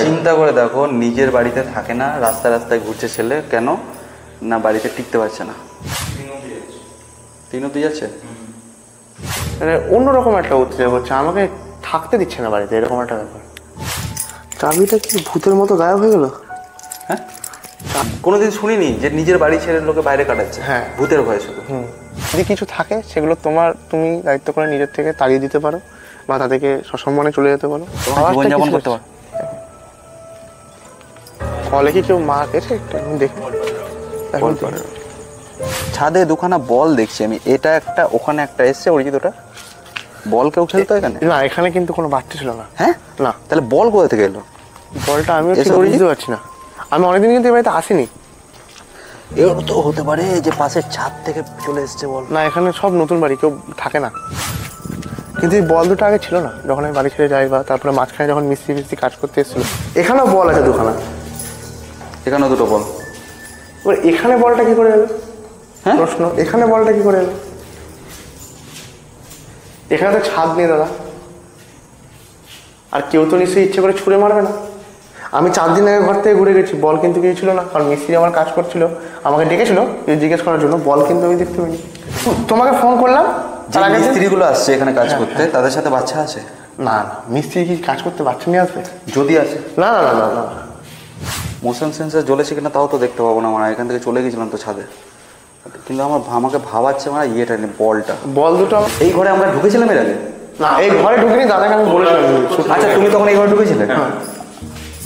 চিন্তা করে দেখো, নিজের বাড়িতে থাকে না, রাস্তায় রাস্তায় ঘুরছে ছেলে, কেন না বাড়িতে টিকতে পারছে না? তিন অব্দি যাচ্ছে, মানে অন্যরকম একটা উদ্যোগ হচ্ছে, আমাকে থাকতে দিচ্ছে না বাড়িতে, এরকম একটা ব্যাপার। চাবিটা কি ভূতের মতো গায়েব হয়ে গেল? হ্যাঁ, কোনোদিন শুনিনি যে নিজের বাড়ি ছেড়ে লোকে বাইরে কাটাচ্ছে। হ্যাঁ, ভূতের ভয় শুধু। যদি কিছু থাকে সেগুলো তুমি দায়িত্ব করে নিজের থেকে তাড়িয়ে দিতে পারো বা তাদেরকে সসম্মানে চলে যেতে পারো, জীবনযাপন করতে পারো। কলে কি কেউ মা গেছে একটু দেখে এখন করে। ছাদে দুখানা বল দেখছি আমি, এটা একটা ওখানে একটা এসছে, অরিজিৎ ওটা বল কেউ খেলতো এখানে? না, এখানে কিন্তু কোনো বাচ্চা ছিল না। হ্যাঁ না, তাহলে বল কোথা থেকে এলো? বলটা আমিও ঠিক বুঝতে পারছি না, আমি অনেকদিন কিন্তু এই বাড়িতে আসিনি। এর তো হতে পারে যে পাশের ছাদ থেকে চলে এসছে বল। না, এখানে সব নতুন বাড়ি, কেউ থাকে না। কিন্তু এই বল দুটো আগে ছিল না, যখন আমি বাড়ি ছেড়ে যাই বা তারপরে মাঝখানে যখন মিস্ত্রি কাজ করতে এসেছিল। এখানেও বল আছে দুখানা, এখানেও দুটো বল। এবার এখানে বলটা কি করে এলো? হ্যাঁ প্রশ্ন, এখানে বলটা কি করে এলো? এখানে তো ছাদ নেই দাদা, আর কেউ তো নিশ্চয়ই ইচ্ছে করে ছুঁড়ে মারবে না। আমি 4 দিন আগে ঘর থেকে ঘুরে গেছি, বল কিন্তু কিছু ছিল না, কারণ মিস্ত্রি আমার কাজ করছিল, আমাকে ডেকেছিল জিজ্ঞেস করার জন্য, বল কিন্তু আমি দেখতে পাইনি। তোমাকে ফোন করলাম, যে মিস্ত্রিগুলো আসছে এখানে কাজ করতে, তাদের সাথে বাচ্চা আছে? না না, মিস্ত্রি কি কাজ করতে বাচ্চা নিয়ে আসবে? যদি আসে? না না না না, মোশন সেন্সার জ্বলেছে কিনা তাও তো দেখতে পাবো না, মানে এখান থেকে চলে গেছিলাম তো ছাদে। কিন্তু আমাকে ভাবাচ্ছে মানে ইয়েটা নেই, বলটা। বল দুটো এই ঘরে আমরা ঢুকেছিলাম এর আগে? না, এই ঘরে ঢুকিনি, দাদাকে আমি বলেছিলাম। আচ্ছা, তুমি তখন এই ঘরে ঢুকেছিলে?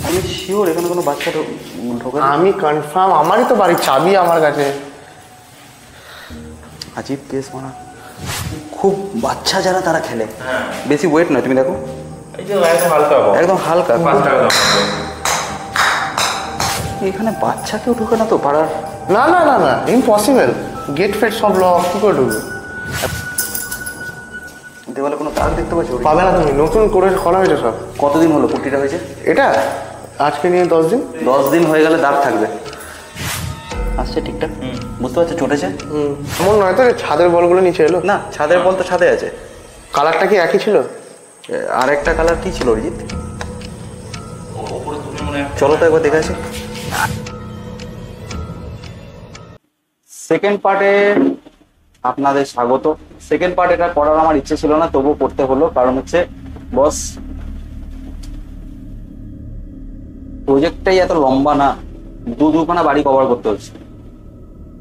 আমি শিওর এখানে কোনো বাচ্চা ঢোকে? আমি কনফার্ম, আমারই তো বাড়ির চাবি আমার কাছে। আজীব কেস, মানে খুব বাচ্চা যারা তারা খেলে, বেশি ওয়েট নয়, তুমি দেখো একদম হালকা। এখানে বাচ্চা কেউ ঢুকে না তো পাড়ার? না না না না, ইম্পসিবল, গেট ফেট সব লক, কি করে ঢুকবে? দেওয়ালে কোনো দাগ দেখতে পাচ্ছ? পাবে না, তুমি নতুন করে করা হয়েছে সব। কতদিন হলো পুট্টিটা হয়েছে? এটা আজকে নিয়ে 10 দিন। 10 দিন হয়ে গেলে দাগ থাকবে। আসছে ঠিকঠাক, বুঝতে পারছো চটেছে? এমন নয় তো ছাদের বলগুলো নিচে এলো? না, ছাদের বল তো ছাদে আছে। কালারটা কি একই ছিল? আর একটা কালার কি ছিল অরিজিৎ? চলো তো একবার দেখে আসি। সেকেন্ড পার্টে আপনাদের স্বাগত। সেকেন্ড পার্ট এটা করার আমার ইচ্ছে ছিল না, তবুও করতে হলো, কারণ হচ্ছে বস প্রজেক্টটাই এত লম্বা না, দুখানা বাড়ি কভার করতে হচ্ছে।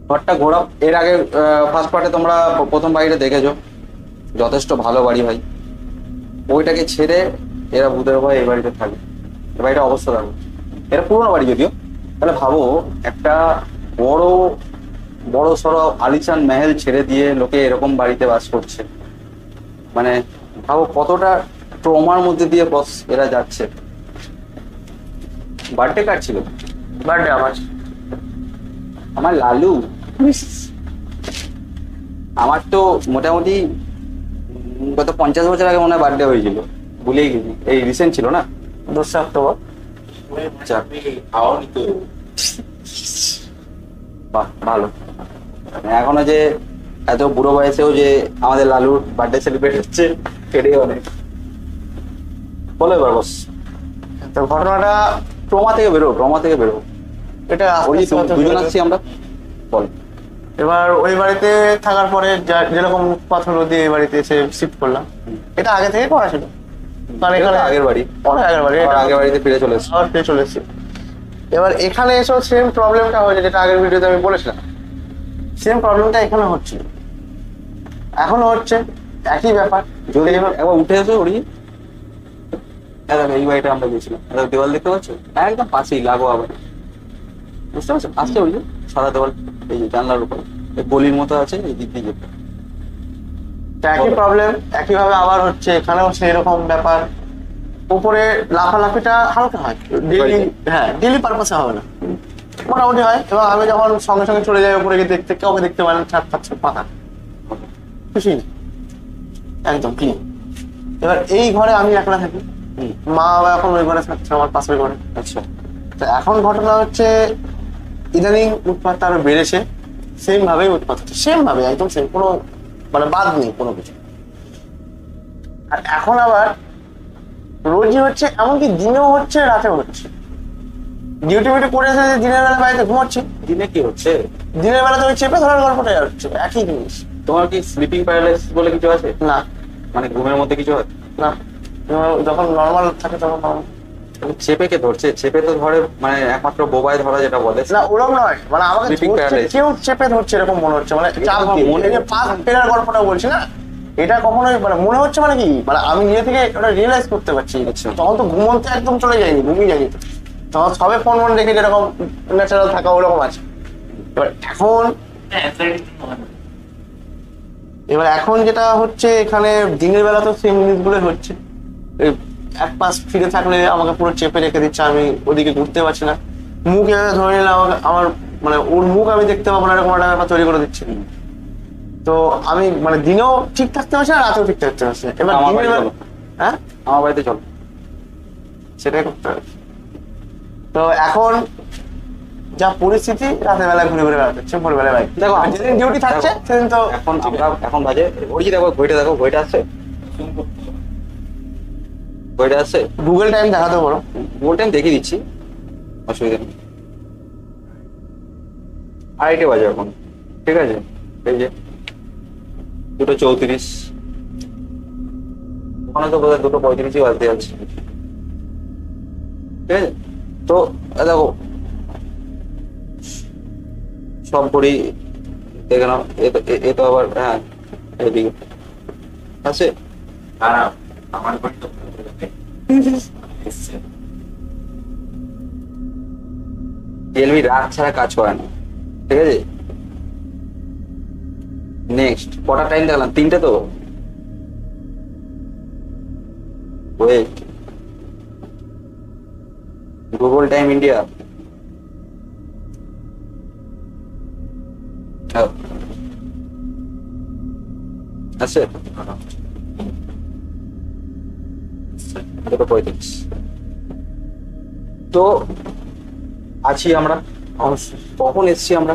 ঘরটা ঘোরা, এর আগে ফার্স্ট পার্টে তোমরা প্রথম বাড়িটা দেখেছো, যথেষ্ট ভালো বাড়ি ভাই। ওইটাকে ছেড়ে এরা ভূতের ভয় এই বাড়িতে থাকে, এই বাড়িটা অবস্থা থাকবে। এটা পুরোনো বাড়ি যদিও, তাহলে ভাবো একটা বড় বড় সড়ো আলিশান মেহেল ছেড়ে দিয়ে লোকে এরকম বাড়িতে বাস করছে, মানে ভাবো কতটা ট্রমার মধ্যে দিয়ে বস এরা যাচ্ছে। বার্থডে কার্ড ছিল? বার্থডে আমার লালু, আমার তো মোটামুটি গত 50 বছর আগে মনে হয় বার্থডে হয়েছিল, ভুলেই গেছি। এই রিসেন্ট ছিল না, 2 অক্টোবর। বাহ, ভালো। এখনো যে এত বুড়ো বয়সেও যে আমাদের লালুর বার্থডে সেলিব্রেট হচ্ছে, এটাই অনেক। বলো এবার বস, তো ঘটনাটা ট্রমা থেকে বেরো। এটা দুজন আসছি আমরা, বল। এবার ওই বাড়িতে থাকার পরে যেরকম পাথর দিয়ে এই বাড়িতে এসে শিফট করলাম, এটা আগে থেকে করা ছিল, কারণ এখানে আগের বাড়ি, আগের বাড়িতে ফিরে চলে এসেছি। এবার এখানে এসেও সেম প্রবলেমটা হয়েছে, যেটা আগের ভিডিওতে আমি বলেছিলাম, সেম প্রবলেমটা এখানে হচ্ছে, এখনো হচ্ছে, একই ব্যাপার। যদি একবার উঠে এসো ওরি, এই বাড়িটা আমরা গেছিলাম, দেওয়াল দেখতে পাচ্ছ একদম পাশেই, লাগো আবার, বুঝতে পারছো? আসছে ওই যে সাদা দেওয়াল, এই যে জানলার উপরে গলির মতো আছে, এই দিক দিয়ে যেতে। একই প্রবলেম একইভাবে আবার হচ্ছে, এখানেও সেরকম ব্যাপার। উপরে লাফালাফিটা হালকা হয়, ডেইলি পারপাসে হবে না, মোটামুটি হয়। এবং আমি যখন সঙ্গে সঙ্গে চলে যাই উপরে গিয়ে দেখতে, কাউকে দেখতে পারেন, ছাদ পাচ্ছে পাতা, খুশি একদম ক্লিন। এবার এই ঘরে আমি একলা থাকি, মা বাবা এখন ওই ঘরে থাকছে, আমার পাশের ঘরে। আচ্ছা, তো এখন ঘটনা হচ্ছে ইদানিং উৎপাতটা আরো বেড়েছে, সেম ভাবেই উৎপাত হচ্ছে, সেম ভাবে একদম সেম, কোনো মানে বাদ নেই কোনো কিছু। আর এখন আবার রোজই হচ্ছে, এমনকি দিনেও হচ্ছে, রাতেও হচ্ছে। ডিউটি মিউটি করে এসে যে দিনের বেলা বাড়িতে ঘুমাচ্ছি, দিনে কি হচ্ছে? দিনের বেলা তো ওই চেপে ধরার গল্পটাই হচ্ছে, একই জিনিস। তোমার কি স্লিপিং প্যারালাইসিস বলে কিছু আছে? না মানে ঘুমের মধ্যে কিছু হয়? না, যখন নর্মাল থাকে তখন normal। চেপে কে ধরছে? চেপে তো ধরে মানে একমাত্র বোবায় ধরা যেটা বলে। না ওরকম নয়, মানে আমাকে Sleeping ধরছে, paralysis। কেউ চেপে ধরছে এরকম মনে হচ্ছে, মানে এটা চাপ কি? মনে পাস ফেরার গল্পটা বলছি না, এটা কখনোই মানে মনে হচ্ছে মানে কি, মানে আমি নিজে থেকে ওটা রিয়েলাইজ করতে পারছি। আচ্ছা। তখন তো ঘুমন্ত একদম চলে যায়নি, ঘুমিয়ে যায়নি তো, তখন সবে ফোন মন দেখে যেরকম ন্যাচারাল থাকা ওরকম আছে। এবার এখন এখন যেটা হচ্ছে এখানে, দিনের বেলা তো সেম জিনিসগুলো হচ্ছে। এই এক পাশ ফিরে থাকলে আমাকে পুরো চেপে রেখে দিচ্ছে, আমি ওদিকে ঘুরতে পারছি না। মুখ এভাবে ধরে নিলে আমাকে, আমার মানে ওর মুখ আমি দেখতে পাবো না, এরকম একটা ব্যাপার তৈরি করে দিচ্ছে। তো আমি মানে দিনেও ঠিক থাকতে পারছি না, রাতেও ঠিক থাকতে পারছি না। এবার আমার দিনের বাড়ি বেলা, চলো। হ্যাঁ আমার বাড়িতে চলো। সেটাই করতে হবে। তো এখন যা পরিস্থিতি, রাতের বেলায় ঘুরে ঘুরে বেড়াতে হচ্ছে, ভোরবেলায় বাইক। দেখো, আর যেদিন ডিউটি থাকছে দেখো, সেদিন তো এখন আমরা এখন বাজে ওই যে দেখো ঘড়িটা, দেখো ঘড়িটা আছে, ঘড়িটা আছে। গুগল টাইম দেখাতে পারো। গুগল টাইম দেখিয়ে দিচ্ছি, অসুবিধা নেই। 2:30 বাজে এখন, ঠিক আছে? এই যে 2:34, ওখানে তো বোধহয় 2:35 বাজতে যাচ্ছে, ঠিক আছে? তো দেখো সব ঘড়ি দেখে নাও। এ তো আবার, হ্যাঁ এদিকে আছে। আমার ঘড়ি তো রিয়েলমি রাত ছাড়া কাজ করে না, ঠিক আছে? নেক্সট কটা টাইম দেখলাম? 3টে তো। ওয়েট, গুগল টাইম ইন্ডিয়া, আছে 2:35। তো আছি আমরা, অবশ্যই কখন এসছি আমরা?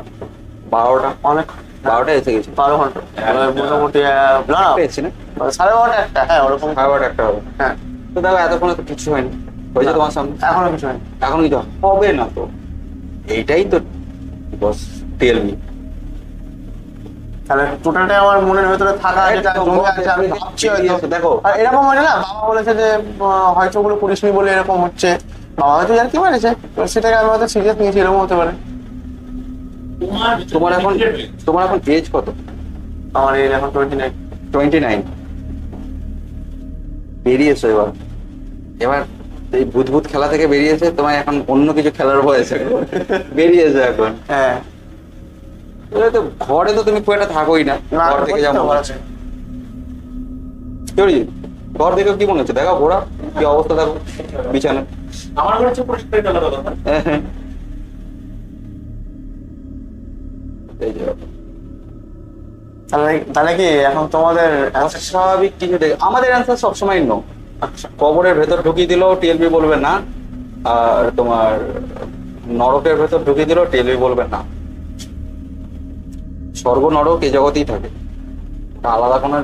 12টা, অনেক 12টা এসে গেছি। 12 ঘন্টা মোটামুটি। না এসছি না, 12:30 একটা, হ্যাঁ ওরকম। 12:30 একটা হবে। হ্যাঁ তো দেখো এতক্ষণে তো কিছু হয়নি, হয়েছে তোমার সামনে? এখনো কিছু হয়নি। এখন কিছু হবে না তো, এইটাই তো বস টেলমি। তাহলে টোটালটাই আমার মনের ভেতরে থাকা যেটা একদম জমে আছে, আমি ভাবছি হয়তো। দেখো আর এরকম হয় না, বাবা বলেছে যে হয়তো ওগুলো করিসনি বলে এরকম হচ্ছে, বাবা হয়তো আর কি বলেছে, সেটাকে আমি হয়তো সিরিয়াস নিয়েছি, এরকম হতে পারে। তোমার এখন এজ কত? আমার এই এখন 29। 29। বেরিয়েছো এবার, এই ভূত খেলা থেকে বেরিয়েছে, তোমার এখন অন্য কিছু খেলার বয়স বেরিয়েছে এখন। হ্যাঁ এবার তো ঘরে তো তুমি খুব একটা থাকোই না, না, ঘর থেকে যা করতে মনে পারছে। হচ্ছে। কি ঘর দেখে কি মনে হচ্ছে? দেখো ঘোরা কি অবস্থা, দেখো বিছানা। আমার ঘরে হচ্ছে পরিষ্কার আলাদা কথা। এই যে তাহলে কি এখন তোমাদের স্বাভাবিক কিছু দেখে আমাদের অ্যান্সার সবসময় নো। আচ্ছা কবরের ভেতর ঢুকিয়ে দিলেও টিএলবি বলবে না, আর তোমার নরকের ভেতর ঢুকিয়ে দিলেও টিএলবি বলবে না। স্বর্গ নরক এই জগতেই থাকে, ওটা আলাদা কোনো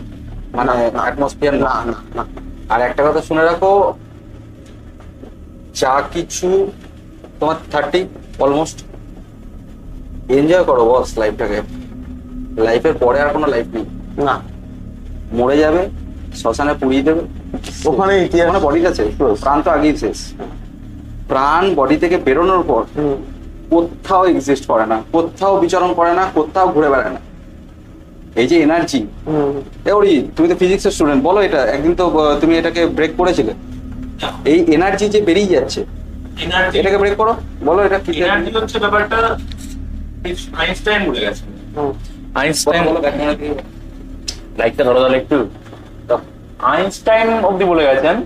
মানে অ্যাটমসফিয়ার না। না না, আর একটা কথা শুনে রাখো, যা কিছু তোমার 30 অলমোস্ট, এনজয় করো বস লাইফটাকে। লাইফের পরে আর কোনো লাইফ নেই, না মরে যাবে, শ্মশানে পুড়িয়ে দেবে, ওখানে ইতিহাস। ওখানে বডিটা শেষ, প্রাণ তো আগেই শেষ। প্রাণ বডি থেকে বেরোনোর পর কোথাও এক্সিস্ট করে না, কোথাও বিচরণ করে না, কোথাও ঘুরে বেড়ায় না। এই যে এনার্জি, তুমি তো ফিজিক্সের স্টুডেন্ট, বলো এটা একদিন তো তুমি এটাকে ব্রেক করেছিলে। এই এনার্জি যে বেরিয়ে যাচ্ছে, এনার্জি, এটাকে ব্রেক করো, বলো এটা কি? এনার্জি হচ্ছে ব্যাপারটা আইনস্টাইন বলে গেছে। আইনস্টাইন বলো দেখো না কি? লাইটটা ধরো তাহলে একটু। তো আইনস্টাইন অব্দি বলে গেছেন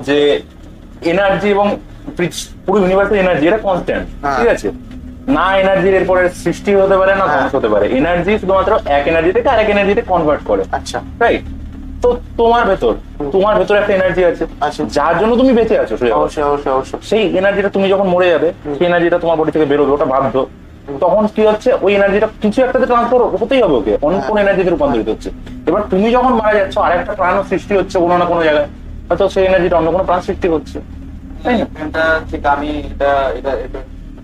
যে এনার্জি এবং পুরো ইউনিভার্সের এনার্জি এটা কনস্ট্যান্ট, হ্যাঁ। ঠিক আছে? না এনার্জির এরপরে সৃষ্টি হতে পারে, না ধ্বংস হতে পারে। এনার্জি শুধুমাত্র এক এনার্জি থেকে আরেক এনার্জিতে কনভার্ট করে, আচ্ছা রাইট? তো তোমার ভেতর একটা এনার্জি আছে, আছে। যার জন্য তুমি বেঁচে আছো। অবশ্যই অবশ্যই অবশ্যই। সেই এনার্জিটা তুমি যখন মরে যাবে, সেই এনার্জিটা তোমার বডি থেকে বেরোবে, ওটা বাধ্য। তখন কি হচ্ছে, ওই এনার্জিটা কিছু একটাতে ট্রান্সফার হতেই হবে, ওকে অন্য কোনো এনার্জিতে রূপান্তরিত হচ্ছে। এবার তুমি যখন মারা যাচ্ছ, আরেকটা প্রাণ সৃষ্টি হচ্ছে কোনো না কোনো জায়গায়, হয়তো সেই এনার্জিটা অন্য কোনো প্রাণ সৃষ্টি করছে, তাই না? এটা ঠিক আমি এটা এটা এটা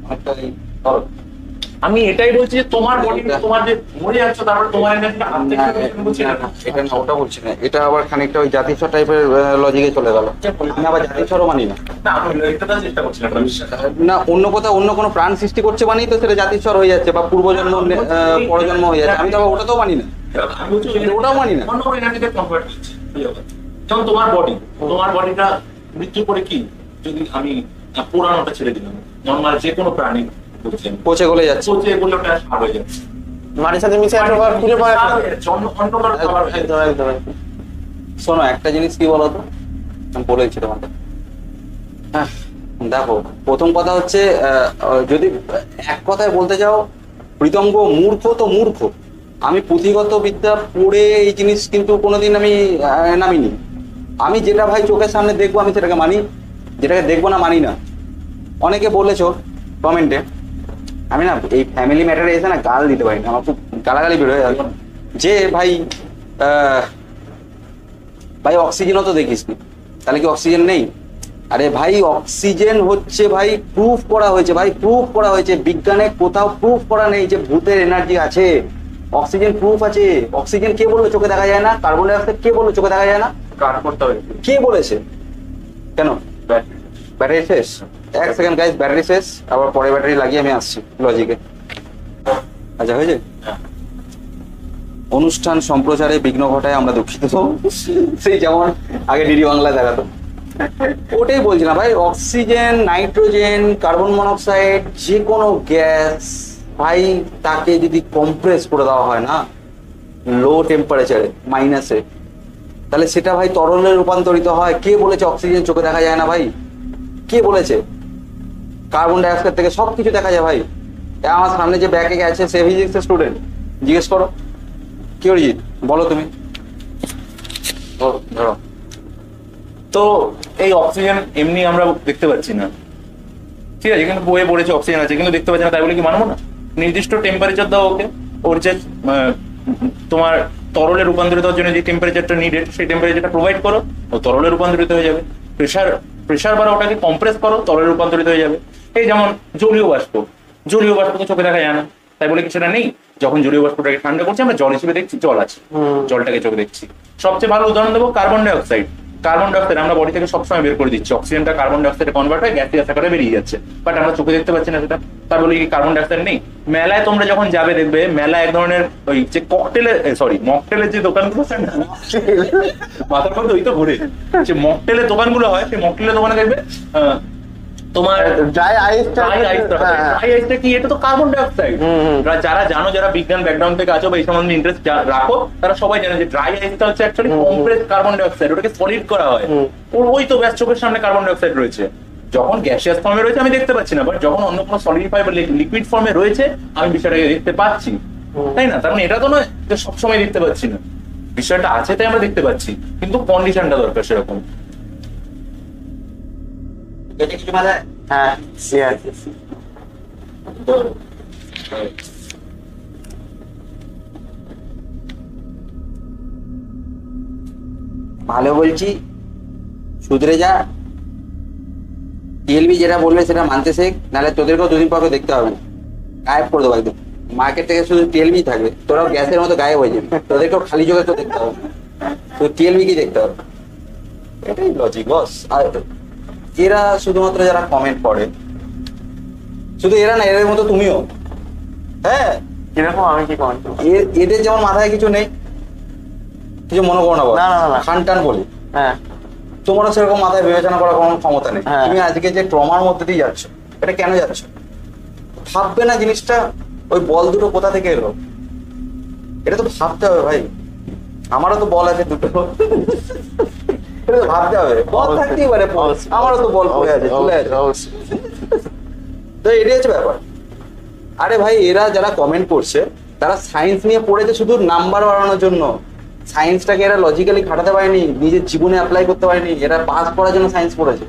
অনেকটাই তরল। আমি এটাই বলছি যে তোমার বডি, তোমার যে মরে যাচ্ছ তারপরে তোমার এনার্জিটা এটা না, ওটা বলছি না, এটা আবার খানিকটা ওই জাতিস্বর টাইপের লজিকে চলে গেল। আমি আবার জাতিস্বরও মানি না। চেষ্টা করছিলাম না, বিশ্বাস না, অন্য কোথাও অন্য কোনো প্রাণ সৃষ্টি করছে মানেই তো সেটা জাতিস্বর হয়ে যাচ্ছে বা পূর্বজন্ম পরজন্ম হয়ে যাচ্ছে। আমি তো আবার ওটাতেও মানি না, আমি বলছি ওটাও মানি না। অন্য কোনো এনার্জিতে কনভার্ট হচ্ছে। যেমন তোমার বডিটা মৃত্যুর পরে কি, যদি আমি পুরানোটা ছেড়ে দিলাম, নর্মাল যে কোনো প্রাণী বুঝছেন পচে গলে যাচ্ছে। পচে এগুলো ওটা সার হয়ে যাচ্ছে, মাটির সাথে মিশে একটা বার খুঁজে পাওয়া সার হয়ে যাচ্ছে, অন্য কারো খাবার হয়ে যাচ্ছে। একদম একদম একদম। শোনো, একটা জিনিস কি বলতো, আমি বলেছি তোমাকে। হ্যাঁ, দেখো, প্রথম কথা হচ্ছে যদি এক কথায় বলতে যাও, প্রীতঙ্গ মূর্খ তো মূর্খ। আমি পুঁথিগত বিদ্যা পড়ে এই জিনিস কিন্তু কোনোদিন আমি নামিনি। আমি যেটা ভাই চোখের সামনে দেখবো আমি সেটাকে মানি, যেটাকে দেখবো না মানি না। অনেকে বলেছো কমেন্টে, আমি না এই ফ্যামিলি ম্যাটারে এসে না গাল দিতে পারি না, আমার খুব গালাগালি বেরোয় যে ভাই ভাই অক্সিজেনও তো দেখিস নি, তাহলে কি অক্সিজেন নেই? আরে ভাই অক্সিজেন হচ্ছে ভাই প্রুফ করা হয়েছে, ভাই প্রুফ করা হয়েছে, বিজ্ঞানে কোথাও প্রুফ করা নেই যে ভূতের এনার্জি আছে। অক্সিজেন প্রুফ আছে। অক্সিজেন কে বললো চোখে দেখা যায় না? কার্বন ডাই অক্সাইড কে বললো চোখে দেখা যায় না? কাট করতে হবে, কে বলেছে? কেন? ব্যাটারি শেষ? এক সেকেন্ড গাইস, ব্যাটারি শেষ, আবার পরে ব্যাটারি লাগিয়ে আমি আসছি লজিকে। আচ্ছা, হয়েছে? অনুষ্ঠান সম্প্রচারে বিঘ্ন ঘটায় আমরা দুঃখিত। সেই যেমন আগে ডিডি বাংলা দেখাতো, ওটাই বলছি না ভাই। অক্সিজেন, নাইট্রোজেন, কার্বন মনোক্সাইড, যে কোনো গ্যাস ভাই, তাকে যদি কম্প্রেস করে দেওয়া হয় না লো টেম্পারেচারে, মাইনাসে, তাহলে সেটা ভাই তরলে রূপান্তরিত হয়। কে বলেছে অক্সিজেন চোখে দেখা যায় না ভাই? কে বলেছে? কার্বন ডাই অক্সাইড থেকে সবকিছু দেখা যায় ভাই। আমার সামনে যে ব্যাকে গেছে সে ফিজিক্সের স্টুডেন্ট, জিজ্ঞেস করো। কি অরিজিৎ, বলো তুমি, ধরো। তো এই অক্সিজেন এমনি আমরা দেখতে পাচ্ছি না, ঠিক আছে, কিন্তু বইয়ে পড়েছে অক্সিজেন আছে, কিন্তু দেখতে পাচ্ছি না, তাই বলে কি মানবো না? নির্দিষ্ট টেম্পারেচার দাও ওকে, ওর যে তোমার তরলে রূপান্তরিত হওয়ার জন্য যে টেম্পারেচারটা নিডেড, সেই টেম্পারেচারটা প্রোভাইড করো, ও তরলে রূপান্তরিত হয়ে যাবে। প্রেশার বাড়া, ওটাকে কম্প্রেস করো, তরলে রূপান্তরিত হয়ে যাবে। এই যেমন জলীয় বাষ্প তো চোখে দেখা যায় না, তাই বলে কি সেটা নেই? যখন জলীয় বাষ্পটাকে ঠান্ডা করছি আমরা জল হিসেবে দেখছি, জল আছে, জলটাকে চোখে দেখছি। সবচেয়ে ভালো উদাহরণ দেবো কার্বন ডাই অক্সাইড। আমরা বডি থেকে সবসময় বের করে দিচ্ছি, অক্সিজেনটা কার্বন ডাই অক্সাইডে কনভার্ট হয়, গ্যাসিয়াস আকারে বেরিয়ে যাচ্ছে, বাট আমরা চোখে দেখতে পাচ্ছি না সেটা। তাই বলে কি কার্বন ডাই অক্সাইড নেই? মেলায় তোমরা যখন যাবে দেখবে, মেলা এক ধরনের ওই যে মকটেলের যে দোকানগুলো, মাথার মধ্যে ওই তো ঘুরে, যে মকটেলের দোকানগুলো হয়, সেই মকটেলের দোকানে দেখবে তোমার ড্রাই আইসটা কি? এটা তো কার্বন ডাই অক্সাইড। যারা জানো, যারা বিজ্ঞান ব্যাকগ্রাউন্ড থেকে আছো বা এই সম্বন্ধে ইন্টারেস্ট রাখো, তারা সবাই জানে যে ড্রাই আইসটা হচ্ছে actually compress carbon die oxide, ওটাকে সলিড করা হয়। ওই তো ব্যাস চোখের সামনে কার্বন ডাই অক্সাইড রয়েছে। যখন গ্যাসিয়াস ফর্মে রয়েছে আমি দেখতে পাচ্ছি না, বাট যখন অন্য কোনো সলিডিফাই বা লিকুইড ফর্মে রয়েছে আমি বিষয়টাকে দেখতে পাচ্ছি, তাই না? তার মানে এটা তো নয় যে সবসময় দেখতে পাচ্ছি না, বিষয়টা আছে তাই আমরা দেখতে পাচ্ছি, কিন্তু কন্ডিশনটা দরকার সেরকম। এটা কিছু মানে হ্যাঁ, ভালো বলছি, শুধরে যা। টিএলবি যেটা বলবে সেটা মানতে শেখ, নাহলে তোদেরকেও দুদিন পর দেখতে হবে না, গায়েব করে দেবো একদম। মার্কেট থেকে শুধু টিএলবি থাকবে, তোরাও গ্যাসের মতো গায়েব হয়ে যাবে, তোদেরকেও খালি চোখে তো দেখতে হবে, তো টিএলবি কি দেখতে হবে। এটাই লজিক বস। আর এরা শুধুমাত্র যারা কমেন্ট করে, শুধু এরা না, এদের মতো তুমিও। হ্যাঁ, কিরকম? আমি কি কমেন্ট করবো? এদের যেমন মাথায় কিছু নেই, কিছু মনে করো না, না। খান টান বলি, হ্যাঁ, তোমারও সেরকম মাথায় বিবেচনা করার কোনো ক্ষমতা নেই। হ্যাঁ। তুমি আজকে যে ট্রমার মধ্যে দিয়ে যাচ্ছ, এটা কেন যাচ্ছ? ভাববে না জিনিসটা, ওই বল দুটো কোথা থেকে এলো, এটা তো ভাবতে হবে ভাই। আমারও তো বল আছে দুটো, এটা তো ভাবতে হবে। বল থাকতেই পারে, আমারও তো বল পড়ে আছে, চলে আছে, তো এটাই হচ্ছে ব্যাপার। আরে ভাই, এরা যারা কমেন্ট করছে তারা সায়েন্স নিয়ে পড়েছে শুধু নাম্বার বাড়ানোর জন্য। সায়েন্সটাকে এরা লজিক্যালি খাটাতে পারেনি, নিজের জীবনে অ্যাপ্লাই করতে পারেনি। এরা পাস করার জন্য সায়েন্স পড়েছে।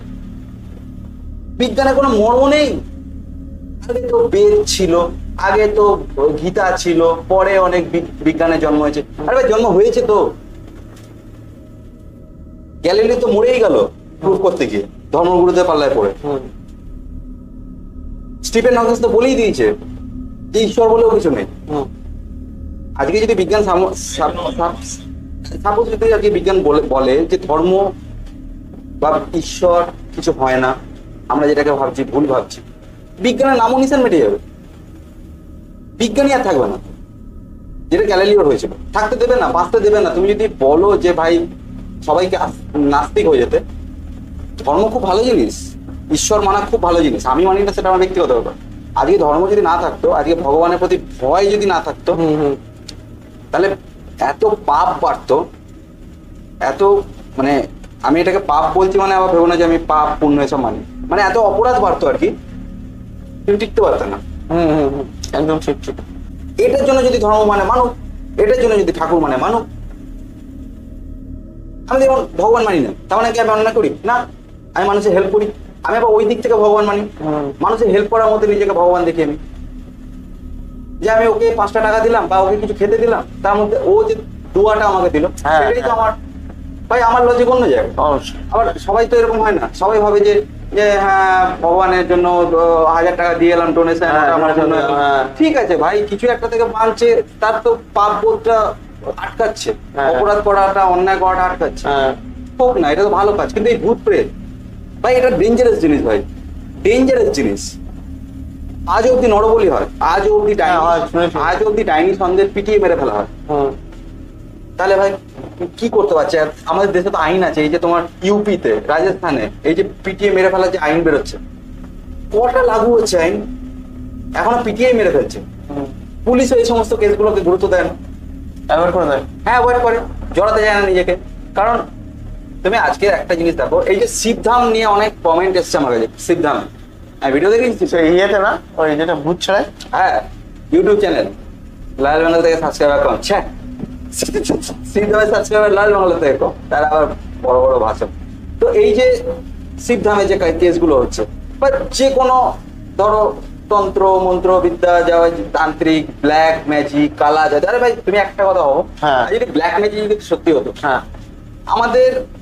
বিজ্ঞানের কোনো মর্ম নেই। আগে তো বেদ ছিল, আগে তো গীতা ছিল, পরে অনেক বিজ্ঞানের জন্ম হয়েছে। আরে ভাই, জন্ম হয়েছে তো, গ্যালিলি তো মরেই গেল প্রুফ করতে গিয়ে ধর্মগুরুদের পাল্লায় পড়ে। স্টিফেন হকিন্স তো বলেই দিয়েছে যে ঈশ্বর বলেও কিছু নেই। আজকে যদি বিজ্ঞান সাপোজ যদি আজকে বিজ্ঞান বলে যে ধর্ম বা ঈশ্বর কিছু হয় না, আমরা যেটাকে ভাবছি ভুল ভাবছি, বিজ্ঞানের নামও নিশান মিটে যাবে, বিজ্ঞানী আর থাকবে না। যেটা গ্যালিলিওর হয়েছিল, থাকতে দেবে না, বাঁচতে দেবে না। তুমি যদি বলো যে ভাই সবাইকে নাস্তিক হয়ে যেতে, ধর্ম খুব ভালো জিনিস, ঈশ্বর মানা খুব ভালো জিনিস, আমি মানি না, সেটা আমার ব্যক্তিগত ব্যাপার। আজকে ধর্ম যদি না থাকতো, আজকে ভগবানের প্রতি ভয় যদি না থাকতো, তাহলে এত পাপ বাড়তো, এত মানে আমি এটাকে পাপ বলছি মানে আবার ভেবো না যে আমি পাপ পুণ্য এসব মানি, মানে এত অপরাধ বাড়তো আর কি, তুমি টিকতে পারতো না। একদম ঠিক ঠিক। এটার জন্য যদি ধর্ম মানে মানুক, এটার জন্য যদি ঠাকুর মানে মানুক, আমি যেমন ভগবান মানি না, তার মানে কি আমি অন্যায় করি না, আমি মানুষের হেল্প করি, আমি আবার ওই দিক থেকে ভগবান মানি। মানুষের হেল্প করার মধ্যে নিজেকে ভগবান দেখি আমি, যে আমি ওকে 5টা টাকা দিলাম বা ওকে কিছু খেতে দিলাম, তার মধ্যে ও যে দুয়াটা আমাকে দিল, সেটাই তো আমার, ভাই আমার লজিক অন্য জায়গায়। আবার সবাই তো এরকম হয় না, সবাই ভাবে যে যে হ্যাঁ ভগবানের জন্য 1000 টাকা দিয়ে এলাম ডোনেশন, আমার জন্য। ঠিক আছে ভাই, কিছু একটা থেকে বাঁচছে, তার তো পাপ বোধটা আটকাচ্ছে, অপরাধ করাটা, অন্যায় করাটা আটকাচ্ছে, হোক না, এটা তো ভালো কাজ। কিন্তু এই ভূত প্রেত ভাই, এটা ডেঞ্জারাস জিনিস ভাই, ডেঞ্জারাস জিনিস। আজ অব্দি নরবলি হয়, আজ অব্দি ডাইনি সন্দেহ পিটিয়ে মেরে ফেলা হয়। তাহলে ভাই কি করতে পারছে? আমাদের দেশে তো আইন আছে, এই যে তোমার ইউপিতে, রাজস্থানে এই যে পিটিয়ে মেরে ফেলার যে আইন বেরোচ্ছে, কটা লাগু হচ্ছে আইন, এখনো পিটিয়ে মেরে ফেলছে। পুলিশও এই সমস্ত কেসগুলোকে গুরুত্ব দেয় না, অ্যাভয়েড করে দেয়। হ্যাঁ অ্যাভয়েড করে, জড়াতে যায় না নিজেকে। কারণ তুমি আজকে একটা জিনিস দেখো, এই যে শিবধাম নিয়ে অনেক কমেন্ট এসছে আমার কাছে, শিবধাম ভিডিও দেখেছি ইয়েতে না, ওই যেটা ভূত ছড়ায়, হ্যাঁ ইউটিউব চ্যানেল লাল বাংলা থেকে সাবস্ক্রাইবার কম, শিবধামে সাবস্ক্রাইবার লাল বাংলা থেকে কম, তারা আবার বড় বড় ভাষণ। তো এই যে শিবধামে যে কেসগুলো হচ্ছে, বা যে কোনো ধরো তন্ত্র মন্ত্র বিদ্যা, যাওয়া তান্ত্রিক, ব্ল্যাক ম্যাজিক, কালা জাদু, আরে ভাই তুমি একটা কথা হবো, যদি ব্ল্যাক ম্যাজিক যদি সত্যি হতো, হ্যাঁ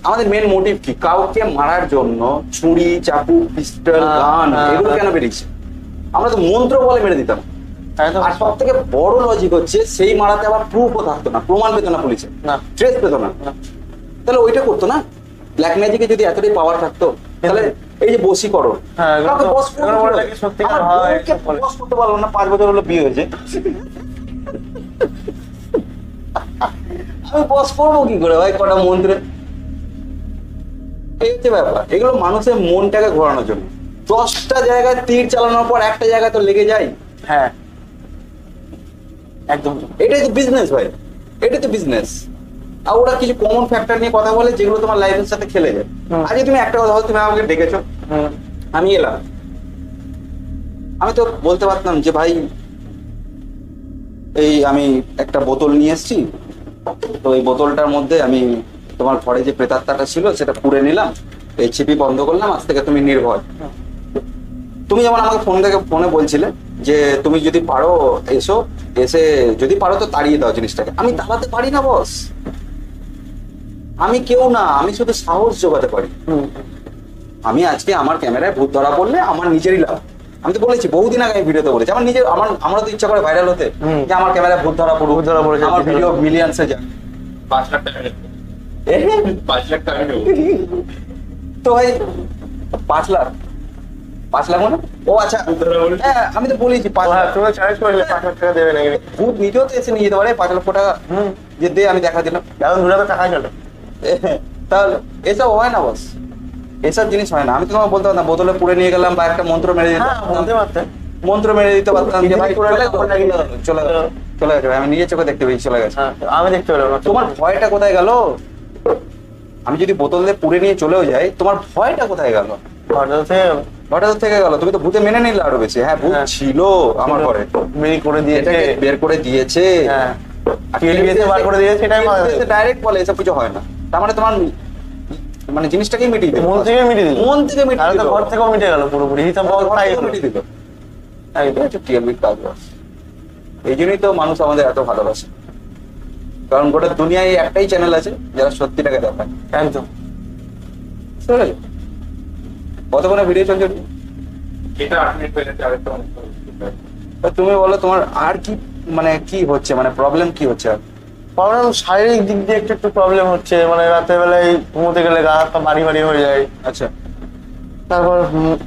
আমাদের মেন মোটিভ কি? কাউকে মারার জন্য ছুরি, চাকু, পিস্টল, গান এগুলো কেন বেরিয়েছে? আমরা তো মন্ত্র বলে মেরে দিতাম। আর সব থেকে বড় লজিক হচ্ছে, সেই মারাতে আবার প্রুফও থাকতো না, প্রমাণ পেতো না পুলিশে, ট্রেস পেতো না, তাহলে ওইটা করতো না। ব্ল্যাক ম্যাজিকে যদি এতটাই পাওয়ার থাকতো, তাহলে এই যে বশীকরণ, বস করতে পারলো না, 5 বছর হলো বিয়ে হয়েছে, আমি বস করবো কি করে ভাই কটা মন্ত্রে? এই হচ্ছে ব্যাপার। এগুলো মানুষের মনটাকে ঘোরানোর জন্য। 10টা জায়গায় তীর চালানোর পর একটা জায়গায় তো লেগে যায়। হ্যাঁ একদম, এটাই তো বিজনেস ভাই, এটাই তো বিজনেস। আর ওরা কিছু কমন ফ্যাক্টর নিয়ে কথা বলে, যেগুলো তোমার লাইফের সাথে খেলে যায়। আজকে তুমি একটা কথা বলো, তুমি আমাকে ডেকেছো, আমি এলাম, আমি তো বলতে পারতাম যে ভাই এই আমি একটা বোতল নিয়ে এসেছি, তো এই বোতলটার মধ্যে আমি তোমার ঘরে যে প্রেতাত্মাটা ছিল সেটা পুড়ে নিলাম, এই ছিপি বন্ধ করলাম, আজ থেকে তুমি নির্ভয়। তুমি যেমন আমাকে ফোনে বলছিলে যে তুমি যদি পারো এসে যদি পারো তো তাড়িয়ে দাও জিনিসটাকে, আমি তাড়াতে পারি না বস, আমি কেউ না, আমি শুধু সাহস জোগাতে পারি। আমি আজকে আমার ক্যামেরায় ভূত ধরা পড়লে আমার নিজেরই লাভ। আমি তো বলেছি বহুদিন আগে, ভিডিওতে বলেছি, আমার নিজের আমরা তো ইচ্ছা করে ভাইরাল হতে, যে আমার ক্যামেরায় ভূত ধরা পড়ুক, আমার ভিডিও মিলিয়ন্সে যাক, 5 লাখ টাকা 5 লাখ টাকা নেব তো ভাই 5 লাখ মানে ও আচ্ছা, হ্যাঁ আমি তো বলেছি 5 লাখ তোমরা চার্জ করলে 5 লাখ টাকা দেবে নাকি? ভূত নিজেও তো এসে নিয়ে যেতে পারে 5 লক্ষ টাকা, যে দে আমি দেখা দিলাম, এখন ঘুরে তো টাকা চলে। তাহলে এসব হয় না বস, এসব জিনিস হয় না। আমি তো তোমাকে বলতে পারতাম বোতলে পুড়ে নিয়ে গেলাম, বা একটা মন্ত্র মেরে দিতে মন্ত্র মেরে দিতে পারতাম, যে ভাই চলে গেছে, আমি নিজের চোখে দেখতে পেয়েছি চলে গেছে। আমি দেখতে পেলাম না। তোমার ভয়টা কোথায় গেল? আমি যদি বোতল দিয়ে পুড়ে নিয়ে চলেও যাই, তোমার ভয়টা কোথায় গেল? ঘরটা থেকে গেল, তুমি তো ভূতে মেনে নিলে আরো বেশি। হ্যাঁ ভূত ছিল আমার ঘরে, বের করে দিয়েছে, ডাইরেক্ট বলে এসব কিছু হয় না, তার মানে তোমার মানে জিনিসটাকেই মিটিয়ে দিল, মন থেকে মিটিয়ে দিল, মন থেকে মিটিয়ে দিল, ঘর থেকেও মিটে গেল পুরোপুরি, হিসাব মিটিয়ে দিল। এটা হচ্ছে টিএমবির কাজ। এই জন্যই তো মানুষ আমাদের এত ভালোবাসে, কারণ গোটা দুনিয়ায় একটাই চ্যানেল আছে যারা সত্যিটাকে দেখায়। একদম বুঝতে পেরেছো? কতক্ষণে ভিডিও চলছে? এটা 8 মিনিট হয়ে গেছে, আরেকটা অনেক তা তুমি বলো তোমার আর কি মানে কি হচ্ছে, মানে প্রবলেম কি হচ্ছে আর? প্রবলেম শারীরিক দিক দিয়ে একটু একটু প্রবলেম হচ্ছে, মানে রাতের বেলায় ঘুমোতে গেলে গা হাত পা ভারী ভারী হয়ে যায়। আচ্ছা, তারপর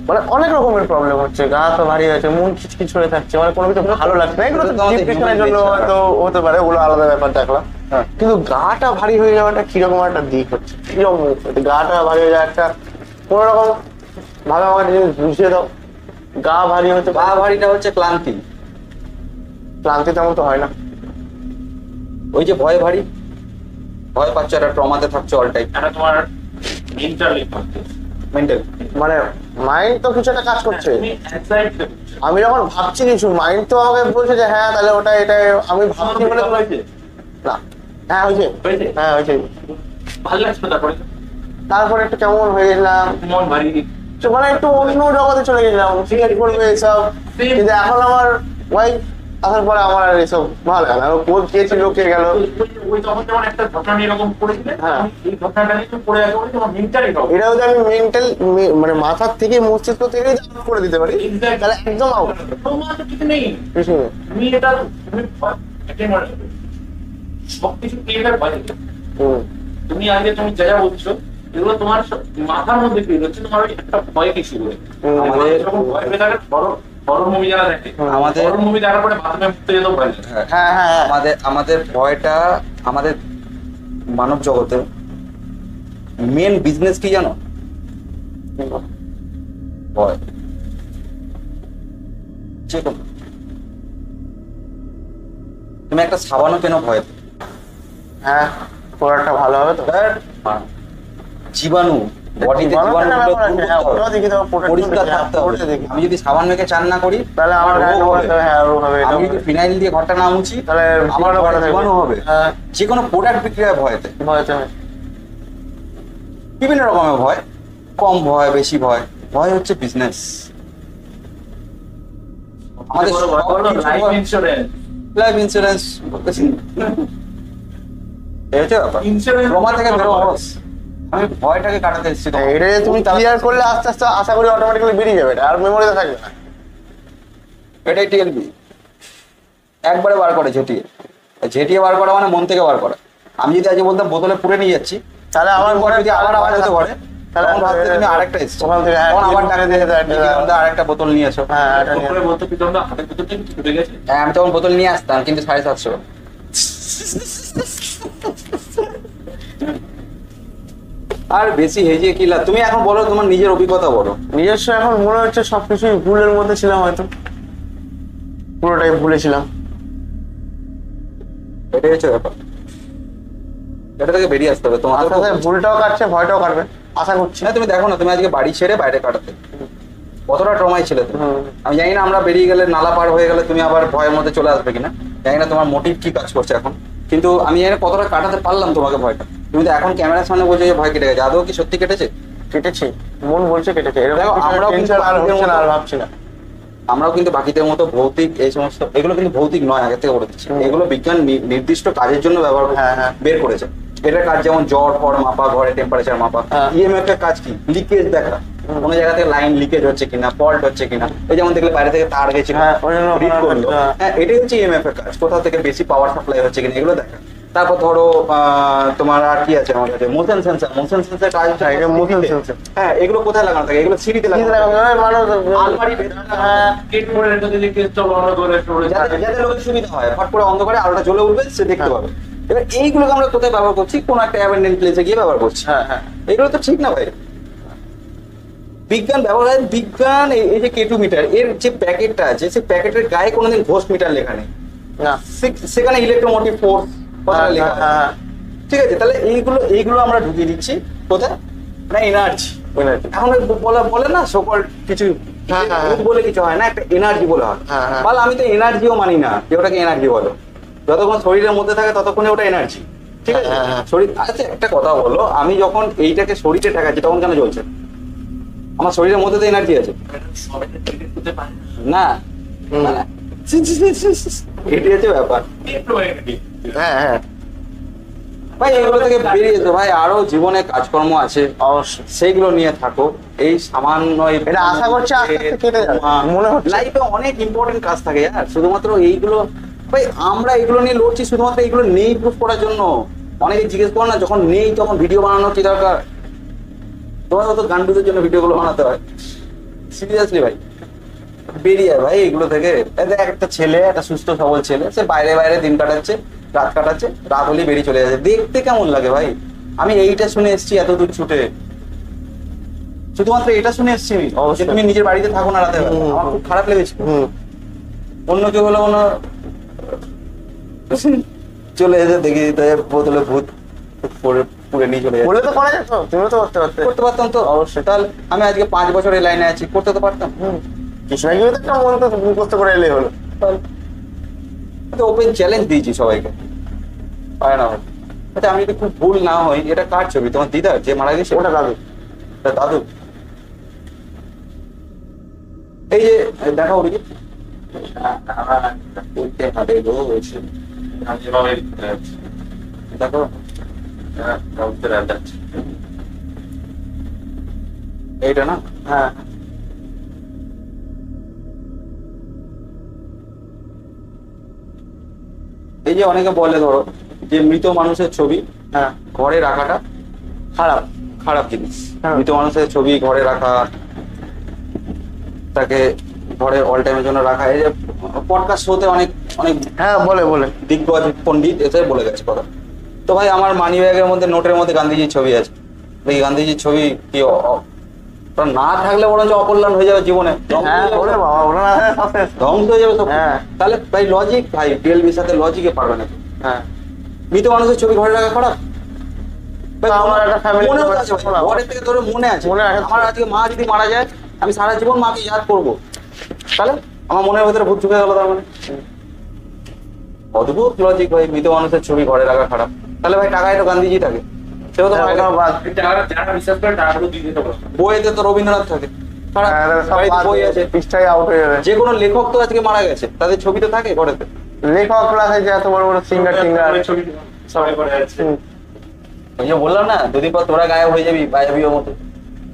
মানে অনেক রকমের প্রবলেম হচ্ছে, গা হাত পা ভারী হয়েছে, মন খিচখিচ হয়ে থাকছে, মানে কোনো কিছু ভালো লাগছে না। এগুলো তো আমাদের ডিপ্রেশনের human জন্য nature। হয়তো হতে পারে, ওগুলো আলাদা ব্যাপার দেখলাম। হ্যাঁ। কিন্তু গাটা ভারী হয়ে যাওয়াটা কিরকম একটা দিক হচ্ছে, কিরকম হচ্ছে? গাটা ভারী হয়ে যাওয়া একটা কোনো রকম ভাবে আমাকে জিনিস বুঝিয়ে দাও। গা ভারী হতে গা ভারীটা হচ্ছে ক্লান্তি। ক্লান্তি তেমন তো হয় না। ওই যে ভয় ভারী, ভয় পাচ্ছ, একটা ট্রমাতে থাকছো অল টাইম, এটা তোমার মেন্টালি মেন্টাল। মানে মাইন্ড তো কিছু একটা কাজ করছে। তুমি অ্যাংজাইটি আমি যখন ভাবছি কিছু, মাইন্ড তো আমাকে বলছে যে হ্যাঁ তাহলে ওটা এটা আমি ভাবছি বলে তো হয়েছে, না। হ্যাঁ হয়েছে, হয়েছে? হ্যাঁ হয়েছে। ভালো লাগছে না? তারপরে তারপরে একটু কেমন হয়ে গেছিলাম, মন ভারী। তো মানে একটু অন্য জগতে চলে গেছিলাম, সিগারেট করবে এসব। কিন্তু এখন আমার ওয়াইফ আসার পরে আমার আর এসব ভালো লাগে না। কোন কে ছিল কে গেল। ওই তখন যেমন একটা ঘটনা নিয়ে এরকম পড়েছিলে, হ্যাঁ। এই ঘটনাটা নিয়ে তুমি পড়ে গেছো বলে তোমার মেন্টালি প্রবলেম। এটা যদি আমি মেন্টাল মানে মাথার থেকে মস্তিষ্ক থেকে আউট করে দিতে পারি তাহলে একদম আউট। তোমার তো কিছু নেই, কিছু নেই। তুমি এটা তুমি এটাই মনে রাখবে, সবকিছু ক্লিয়ার বাইরে। তুমি আগে তুমি যা যা বলছো এগুলো তোমার মাথার মধ্যে ক্লিয়ার হচ্ছে, তোমার ওই একটা ভয় কিছু বলে। আমাদের যখন ভয় পেয়ে থাকে, বড় বড় মুভি যারা দেখে, আমাদের- বড় মুভি দেখার পরে বাথরুমে ঘুরতে যেতেও ভয় লাগে। হ্যাঁ, হ্যাঁ হ্যাঁ হ্যাঁ। আমাদের আমাদের ভয়টা, আমাদের মানব জগতে মেন বিজনেস কি জানো? ভয়। যে কোনো, তুমি একটা সাবানও কেন ভয়? হ্যাঁ প্রোডাক্টটা ভালো হবে তো। জীবাণু, বডিতে জীবাণু জীবাণু একটা ব্যাপার আছে, হ্যাঁ, ওটাও দেখি তো, পরিষ্কার প্রোডাক্ট থাকতে হবে। ওটা দেখি। আমি যদি সাবান মেখে চান না করি তাহলে আমার রোগ গায়ে হবে। হ্যাঁ রোগ হবে। আমি যদি ফিনাইল দিয়ে ঘরটা না মুছি তাহলে আমার জীবাণু ঘরে থাকবে। জীবাণু হবে। হ্যাঁ। যে কোনো প্রোডাক্ট বিক্রি হয় ভয়তে, ভয়তে হয়। বিভিন্ন রকমের ভয়, কম ভয়, বেশি ভয়। ভয় হচ্ছে বিজনেস। আমাদের লাইফ ইন্স্যুরেন্স, লাইফ ইন্স্যুরেন্স এই হচ্ছে ব্যাপার। Insurance- রোমা থেকে বেরো বস। আমি ভয়টাকে কাটাতে এসেছি তোমার। এটা যে তুমি ক্লিয়ার করলে আস্তে আস্তে আশা করি অটোমেটিক্যালি বেরিয়ে যাবে, এটা আর মেমোরিতে থাকবে না। এটাই টিএলবি একবারে বার করে ঝেটিয়ে। ঝেটিয়ে বার করা মানে মন থেকে বার করা। আমি যদি আজকে বলতাম বোতলে পুরে নিয়ে যাচ্ছি, তাহলে আমার আমার যদি আবার আওয়াজ হতে পারে তাহলে তখন ভাবতে তুমি আরেকটা এসছো, ওখান থেকে তখন আবার টাকা টাকা দিয়ে দিয়ে আরেকটা বোতল নিয়ে এসো। হ্যাঁ এটা নিয়ে। করে বলতে পিছন হাতের ভিতর থেকে ছুটে গেছে। হ্যাঁ, আমি তখন বোতল নিয়ে আসতাম কিন্তু 750। আর বেশি হেজে কি লাভ? তুমি এখন বলো, তোমার নিজের অভিজ্ঞতা বলো। নিজস্ব এখন মনে হচ্ছে সবকিছুই ভুলের মধ্যে ছিলাম, হয়তো পুরোটাই ভুলেছিলাম। এটাই হচ্ছে ব্যাপার, এটা থেকে বেরিয়ে আসতে হবে তোমার। আস্তে আস্তে ভুলটাও কাটছে, ভয়টাও কাটবে আশা করছি। না তুমি দেখো না, তুমি আজকে বাড়ি ছেড়ে বাইরে কাটাতে কতটা ট্রমায় ছিলে তুমি। হুম। আমি জানি না আমরা বেরিয়ে গেলে, নালা পার হয়ে গেলে তুমি আবার ভয়ের মধ্যে চলে আসবে কিনা, জানি না তোমার মোটিভ কি কাজ করছে এখন। কিন্তু আমি জানি না কতটা কাটাতে পারলাম তোমাকে ভয়টা। তুমি তো এখন ক্যামেরার সামনে বলছো যে ভয় কেটে গেছে, আদৌ কি সত্যি কেটেছে? কেটেছে, মন বলছে কেটেছে। এরকম দেখো, আমরাও কিন্তু টেনশন আর বাকিদের হচ্ছে না, আর মতো- ভাবছি না। আমরাও কিন্তু বাকিদের মতো ভৌতিক এই সমস্ত, এগুলো কিন্তু ভৌতিক নয়, আগে থেকে বলে দিচ্ছি। এগুলো বিজ্ঞান নির্দিষ্ট কাজের জন্য ব্যবহার হ্যাঁ, হ্যাঁ। বের করেছে। এটার কাজ যেমন জ্বর ফর মাপা, ঘরে টেম্পারেচার মাপা। হ্যাঁ। ইএমএফ এর কাজ কি? লিকেজ দেখা, কোনো জায়গা থেকে লাইন লিকেজ হচ্ছে কিনা, ফল্ট হচ্ছে কিনা। এই যেমন দেখলে বাইরে থেকে তার গেছে, হ্যাঁ, ওই জন্য রিড ওখানে করলো। হ্যাঁ। হ্যাঁ, এটাই হচ্ছে ইএমএফ এর কাজ। কোথাও থেকে বেশি পাওয়ার সাপ্লাই হচ্ছে কিনা এগুলো দেখা। তারপর ধরো তোমার আর কি আছে আমার কাছে, মোশন সেন্সর। মোশন সেন্সর কাজ হচ্ছে হ্যাঁ, এটা motion সিঁড়িতে। sensor। হ্যাঁ, এগুলো কোথায় লাগানো থাকে? এগুলো সিঁড়িতে লাগানো থাকে। আলমারি হ্যাঁ গেট করে রেখে দিলে কেসটা বন্ধ করে চলে যায়। যাতে লোকের সুবিধা হয়, ফট করে অন্ধকারে আলোটা জ্বলে উঠবে, সে দেখতে হ্যাঁ। পাবে। এবার এইগুলোকে আমরা কোথায় ব্যবহার করছি? কোন একটা অ্যাবেন্ডেন্ট প্লেসে গিয়ে ব্যবহার করছি। হ্যাঁ হ্যাঁ। এগুলো তো ঠিক না ভাই। বিজ্ঞান ব্যবহার হয়, বিজ্ঞান এই যে K2 মিটার এর যে প্যাকেটটা আছে, সেই প্যাকেটের গায়ে কোনোদিন ঘোষ মিটার লেখা নেই। না। সেখানে ইলেকট্রোমোটিভ ফোর্স হ্যাঁ, লেখা আছে। হ্যাঁ, ঠিক আছে, তাহলে এইগুলো আমরা ঢুকিয়ে দিচ্ছি কোথায়? না এনার্জি। energy। এখন ওই বলে না সকল কিছু হ্যাঁ, হ্যাঁ, ভূত বলে কিছু হয় না, একটা এনার্জি বলে হয়। হ্যাঁ, হ্যাঁ। বল আমি তো এনার্জিও মানি না যে ওটাকে এনার্জি বলো। যতক্ষণ শরীরের মধ্যে থাকে ততক্ষণে ওটা এনার্জি। ঠিক আছে, হ্যাঁ, হ্যাঁ। শরীর। আচ্ছা একটা কথা বলো, আমি যখন এইটাকে শরীরে ঠেকাচ্ছি তখন কেন জ্বলছে? আমার শরীরের মধ্যে তো এনার্জি আছে সবাই ক্রিকেট করতে পারে না? হুম। মানে এটাই হচ্ছে ব্যাপার। ইলেকট্রোম্যাগনেটিক। হ্যাঁ হ্যাঁ। ভাই এগুলো থেকে বেরিয়ে যেতে ভাই, আরো জীবনে কাজকর্ম আছে, অবশ্যই সেইগুলো নিয়ে থাকো। এই সামান্য এটা আশা করছি আস্তে আস্তে কেটে যাবে, মনে হচ্ছে। লাইফে অনেক ইম্পর্টেন্ট কাজ থাকে আর শুধুমাত্র এইগুলো, ভাই আমরা এগুলো নিয়ে লড়ছি শুধুমাত্র এইগুলো নেই প্রুফ করার জন্য। অনেকে জিজ্ঞেস করো না, যখন নেই তখন ভিডিও বানানোর কি দরকার? তোমার মতো গান্ডুদের জন্য ভিডিওগুলো বানাতে হয়? সিরিয়াসলি ভাই বেরিয়ে যায় ভাই এগুলো থেকে। এদের একটা ছেলে, একটা সুস্থ সবল ছেলে, সে বাইরে বাইরে দিন কাটাচ্ছে, রাত কাটাচ্ছে, রাত হলেই বেরিয়ে চলে যাচ্ছে। দেখতে কেমন লাগে ভাই? আমি এইটা শুনে এসেছি এত দূর ছুটে, শুধুমাত্র এটা শুনে এসেছি যে অবশ্যই। তুমি নিজের বাড়িতে থাকো না রাতে বেলা। আমার খুব খারাপ লেগেছিল। অন্য কেউ হলো না, চলে এসে দেখি দিতে বোতলে ভূত পড়ে পুড়ে নিয়ে চলে যাচ্ছে। বলে তো করা যেত, তুমি তো করতে পারতে। করতে পারতাম তো অবশ্যই। তাহলে আমি আজকে 5 বছর এই লাইনে আছি, করতে তো পারতাম। কিছু না কিছু তো একটা মন তো মুখস্থ করে এলেই হলো। ওপেন চ্যালেঞ্জ দিয়েছি সবাইকে, পারে না ভাই। আচ্ছা আমি যদি খুব ভুল না হই, এটা কার ছবি? তোমার দিদার যে মারা গেছে? ওটা দাদু। এটা দাদু। এই যে দেখা অভিজিৎ, বলতে হবে গো, আমি যেভাবে দেখো এইটা না, হ্যাঁ এই যে অনেকে বলে ধরো যে মৃত মানুষের ছবি হ্যাঁ ঘরে রাখাটা খারাপ। খারাপ জিনিস। হ্যাঁ। মৃত মানুষের ছবি ঘরে রাখা, তাকে ঘরে অল টাইমের জন্য রাখা, এই যে পডকাস্ট শোতে অনেক অনেক হ্যাঁ বলে বলে দিগ্গজ পণ্ডিত এসে বলে গেছে কথা। তো ভাই আমার মানি ব্যাগের মধ্যে নোটের মধ্যে গান্ধীজির ছবি আছে। এই গান্ধীজির ছবি কি ওটা না থাকলে বরঞ্চ অকল্যাণ হয়ে যাবে জীবনে, ধ্বংস হ্যাঁ হয়ে যাবে বলে সব। বাবা, ওরা না হয় সব শেষ। ধ্বংস হয়ে যাবে সব। হ্যাঁ। তাহলে ভাই লজিক, ভাই টিএলবির সাথে লজিকে পারবে না। হ্যাঁ মৃত মানুষের ছবি ঘরে রাখা খারাপ? ভাই, তা আমার একটা family মনেও member আছে ভাই, শোনা। ঘরের থেকে ধরে মনে আছে। মনে আছে। আমার আজকে মা যদি মারা যায়, আমি সারা জীবন মাকে ইয়াদ করবো। তাহলে আমার মনের ভেতরে ভূত ঢুকে গেল তার মানে? অদ্ভুত লজিক ভাই, মৃত মানুষের ছবি ঘরে রাখা খারাপ। তাহলে ভাই টাকায় তো গান্ধীজি থাকে, সেও তো মারা গেছে। বাদ। যারা বিশ্বাস করে তারা শুধু দিয়ে দিতে পারবে। বইতে তো রবীন্দ্রনাথ থাকে, সারা সব বাড়িতে বাদ বই দিয়ে আছে। পৃষ্ঠায় আউট হয়ে যাবে। যে কোনো লেখক তো আজকে মারা গেছে, তাদের ছবি তো থাকে ঘরেতে। লেখক প্লাস যে এত বড় বড় সিঙ্গার টিঙ্গার। ছবি সবাই করে যাচ্ছে। ওই যে বললাম না, দুদিন পর তোরা গায়েব হয়ে যাবি, যাবি ওর মতো।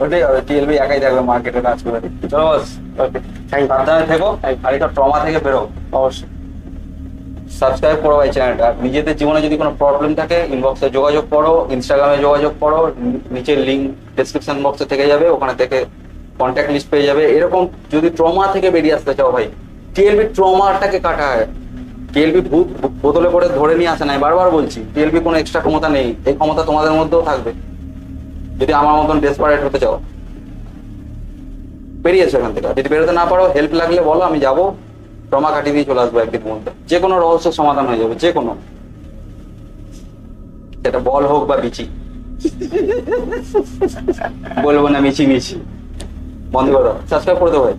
ওটাই হবে, টিএলবি একাই থাকবে মার্কেটে কাজ করে। চলো বস, ওকে থ্যাংক ইউ। সাবধানে থেকো, আর এটা ট্রমা থেকে বেরো। অবশ্যই। সাবস্ক্রাইব করো ভাই চ্যানেলটা। আর নিজেদের জীবনে যদি কোনো প্রবলেম থাকে ইনবক্সে যোগাযোগ করো, ইনস্টাগ্রামে যোগাযোগ করো, নিচের লিঙ্ক ডেসক্রিপশন বক্সে থেকে যাবে, ওখানে থেকে কন্ট্যাক্ট লিস্ট পেয়ে যাবে। এরকম যদি ট্রমা থেকে বেরিয়ে আসতে চাও ভাই, টিএলবি ট্রমাটাকে কাটায়। টিএলবি ভূত বোতলে করে ধরে নিয়ে আসে নাই, বারবার বলছি। টিএলবি কোনো এক্সট্রা ক্ষমতা নেই, এই ক্ষমতা তোমাদের মধ্যেও থাকবে যদি আমার মতন ডেসপারেট হতে চাও। বেরিয়েছো এখান থেকে। যদি বেরোতে না পারো, হেল্প লাগলে বলো, আমি যাবো, ট্রমা কাটিয়ে দিয়ে চলে আসবো একদিন মধ্যে। যে কোনো রহস্যের সমাধান হয়ে যাবে, যে কোনো, সেটা বল হোক বা বিচি। বলবো না মিছি মিছি। বন্ধ করো, সাবস্ক্রাইব করে দেবো ভাই।